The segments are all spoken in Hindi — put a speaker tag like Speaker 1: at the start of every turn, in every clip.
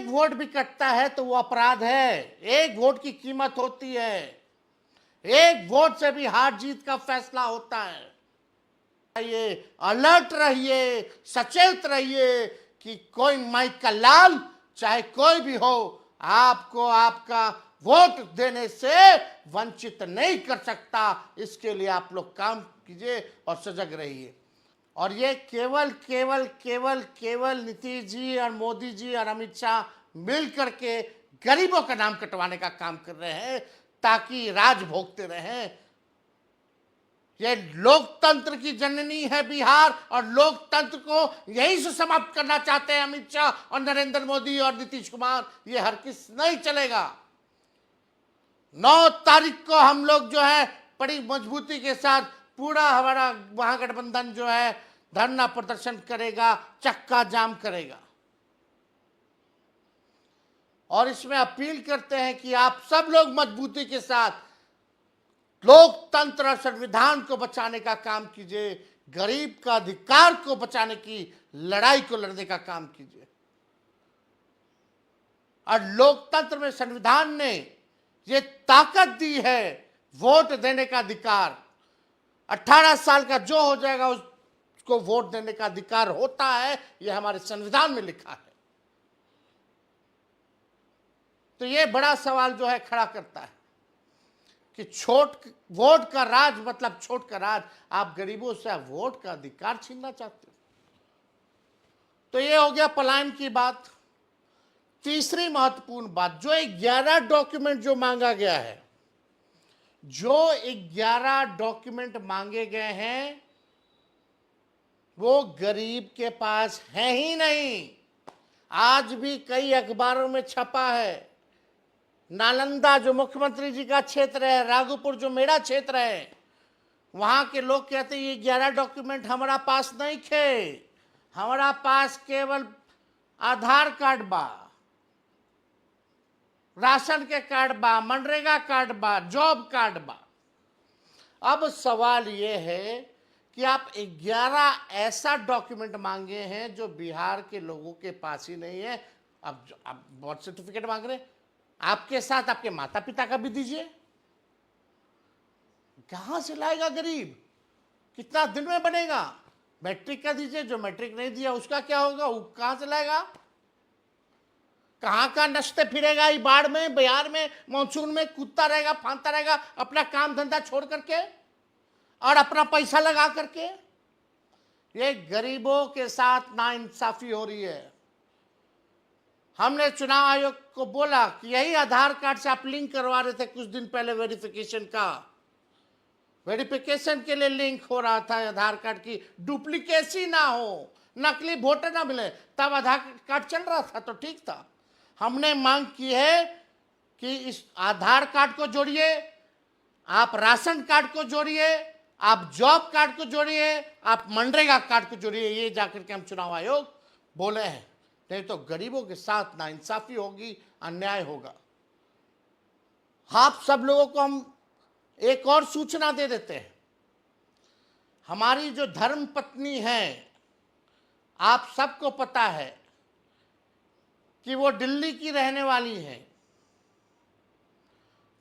Speaker 1: वोट भी कटता है तो वो अपराध है। एक वोट की कीमत होती है, एक वोट से भी हार जीत का फैसला होता है। ये अलर्ट रहिए, सचेत रहिए कि कोई माइक का लाल चाहे कोई भी हो, आपको आपका वोट देने से वंचित नहीं कर सकता। इसके लिए आप लोग काम कीजिए और सजग रहिए। और ये केवल केवल केवल केवल नीतीश जी और मोदी जी और अमित शाह मिल करके गरीबों का नाम कटवाने का काम कर रहे हैं ताकि राज भोगते रहें। ये लोकतंत्र की जननी है बिहार, और लोकतंत्र को यहीं से समाप्त करना चाहते हैं अमित शाह और नरेंद्र मोदी और नीतीश कुमार। ये हरगिज नहीं चलेगा। 9 तारीख को हम लोग जो है बड़ी मजबूती के साथ पूरा हमारा महागठबंधन जो है धरना प्रदर्शन करेगा, चक्का जाम करेगा। और इसमें अपील करते हैं कि आप सब लोग मजबूती के साथ लोकतंत्र और संविधान को बचाने का काम कीजिए, गरीब का अधिकार को बचाने की लड़ाई को लड़ने का काम कीजिए। और लोकतंत्र में संविधान ने ये ताकत दी है, वोट देने का अधिकार। 18 साल का जो हो जाएगा उसको वोट देने का अधिकार होता है, यह हमारे संविधान में लिखा है। तो ये बड़ा सवाल जो है खड़ा करता है कि वोट का राज मतलब छोट का राज। आप गरीबों से वोट का अधिकार छीनना चाहते हो। तो ये हो गया पलायन की बात। तीसरी महत्वपूर्ण बात, जो 11 डॉक्यूमेंट जो मांगा गया है, जो 11 डॉक्यूमेंट मांगे गए हैं वो गरीब के पास है ही नहीं। आज भी कई अखबारों में छपा है। नालंदा जो मुख्यमंत्री जी का क्षेत्र है, राघोपुर जो मेरा क्षेत्र है, वहां के लोग कहते हैं ये 11 डॉक्यूमेंट हमारा पास नहीं थे। हमारा पास केवल आधार कार्ड बा, राशन के कार्ड बा, मनरेगा कार्ड बा, जॉब कार्ड बा। अब सवाल ये है कि आप 11 ऐसा डॉक्यूमेंट मांगे हैं जो बिहार के लोगों के पास ही नहीं है। अब आप बर्थ सर्टिफिकेट मांग रहे हैं, आपके साथ आपके माता पिता का भी दीजिए। कहां से लाएगा गरीब? कितना दिन में बनेगा? मैट्रिक का दीजिए, जो मैट्रिक नहीं दिया उसका क्या होगा? वो कहां से लाएगा? कहां का नचते फिरेगा? ये बाढ़ में, बिहार में, मानसून में कूदता रहेगा, फांदता रहेगा अपना काम धंधा छोड़ करके और अपना पैसा लगा करके। ये गरीबों के साथ नाइंसाफी हो रही है। हमने चुनाव आयोग को बोला कि यही आधार कार्ड से आप लिंक करवा रहे थे कुछ दिन पहले, वेरिफिकेशन के लिए लिंक हो रहा था आधार कार्ड की डुप्लीकेसी ना हो, नकली वोटर ना मिले, तब आधार कार्ड चल रहा था तो ठीक था। हमने मांग की है कि इस आधार कार्ड को जोड़िए, आप राशन कार्ड को जोड़िए, आप जॉब कार्ड को जोड़िए, आप मनरेगा कार्ड को जोड़िए। ये जाकर के हम चुनाव आयोग बोले हैं, नहीं तो गरीबों के साथ नाइंसाफी होगी, अन्याय होगा। आप सब लोगों को हम एक और सूचना दे देते हैं। हमारी जो धर्म पत्नी है, आप सबको पता है कि वो दिल्ली की रहने वाली है।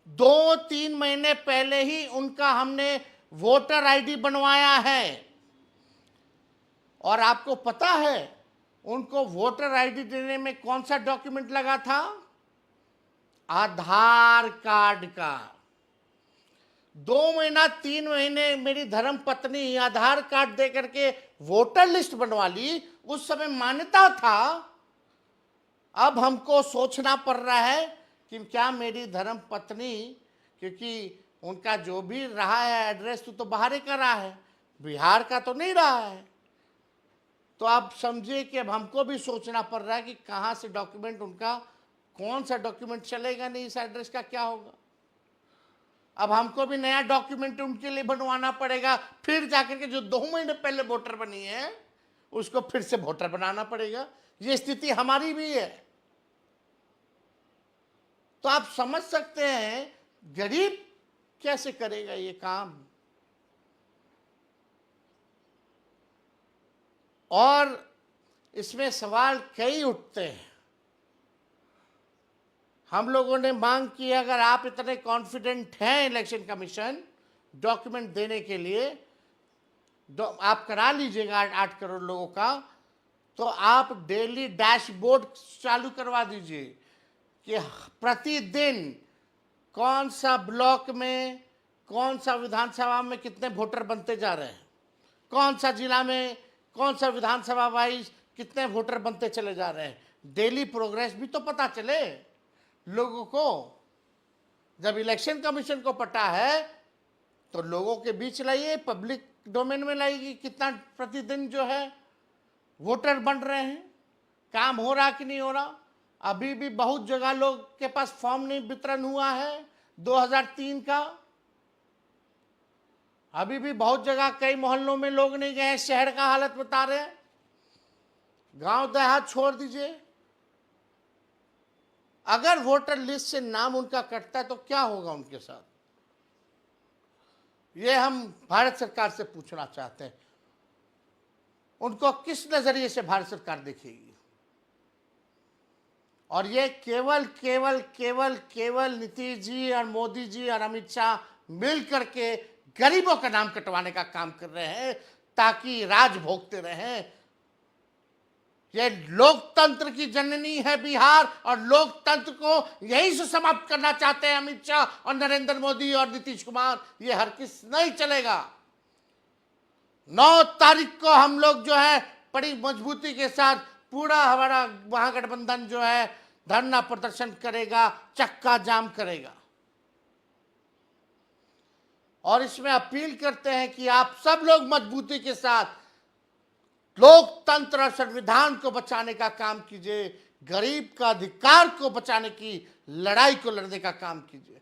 Speaker 1: 2-3 महीने पहले ही उनका हमने वोटर आईडी बनवाया है। और आपको पता है उनको वोटर आईडी देने में कौन सा डॉक्यूमेंट लगा था? आधार कार्ड का। 2 महीना 3 महीने मेरी धर्म पत्नी आधार कार्ड दे करके वोटर लिस्ट बनवा ली। उस समय मान्यता था। अब हमको सोचना पड़ रहा है कि क्या मेरी धर्म पत्नी, क्योंकि उनका जो भी रहा है एड्रेस तो बाहर ही का रहा है, बिहार का तो नहीं रहा है। तो आप समझिए कि अब हमको भी सोचना पड़ रहा है कि कहाँ से डॉक्यूमेंट उनका, कौन सा डॉक्यूमेंट चलेगा, नहीं इस एड्रेस का क्या होगा। अब हमको भी नया डॉक्यूमेंट उनके लिए बनवाना पड़ेगा। फिर जाकर के जो 2 महीने पहले वोटर बनी है उसको फिर से वोटर बनाना पड़ेगा। ये स्थिति हमारी भी है। तो आप समझ सकते हैं गरीब कैसे करेगा ये काम। और इसमें सवाल कई उठते हैं हम लोगों ने मांग की है, अगर आप इतने कॉन्फिडेंट हैं इलेक्शन कमीशन डॉक्यूमेंट देने के लिए, आप करा लीजिएगा 8 करोड़ लोगों का, तो आप डेली डैशबोर्ड चालू करवा दीजिए कि प्रतिदिन कौन सा ब्लॉक में, कौन सा विधानसभा में कितने वोटर बनते जा रहे हैं, कौन सा जिला में, कौन सा विधानसभा वाइज कितने वोटर बनते चले जा रहे हैं। डेली प्रोग्रेस भी तो पता चले लोगों को। जब इलेक्शन कमीशन को पता है तो लोगों के बीच लाइए, पब्लिक डोमेन में लाइए कि कितना प्रतिदिन जो है वोटर बन रहे हैं, काम हो रहा कि नहीं हो रहा। अभी भी बहुत जगह लोग के पास फॉर्म नहीं वितरण हुआ है 2003 का। अभी भी बहुत जगह कई मोहल्लों में लोग नहीं गए। शहर का हालत बता रहे हैं, गांव देहात छोड़ दीजिए। अगर वोटर लिस्ट से नाम उनका कटता है तो क्या होगा उनके साथ, ये हम भारत सरकार से पूछना चाहते हैं। उनको किस नजरिए से भारत सरकार देखेगी। और ये केवल केवल केवल केवल नीतीश जी और मोदी जी और अमित शाह मिल करके गरीबों का नाम कटवाने का काम कर रहे हैं ताकि राज भोगते रहें। ये लोकतंत्र की जननी है बिहार, और लोकतंत्र को यहीं से समाप्त करना चाहते हैं अमित शाह और नरेंद्र मोदी और नीतीश कुमार। ये हरगिज नहीं चलेगा। 9 तारीख को हम लोग जो है बड़ी मजबूती के साथ पूरा हमारा महागठबंधन जो है धरना प्रदर्शन करेगा, चक्का जाम करेगा। और इसमें अपील करते हैं कि आप सब लोग मजबूती के साथ लोकतंत्र और संविधान को बचाने का काम कीजिए, गरीब का अधिकार को बचाने की लड़ाई को लड़ने का काम कीजिए।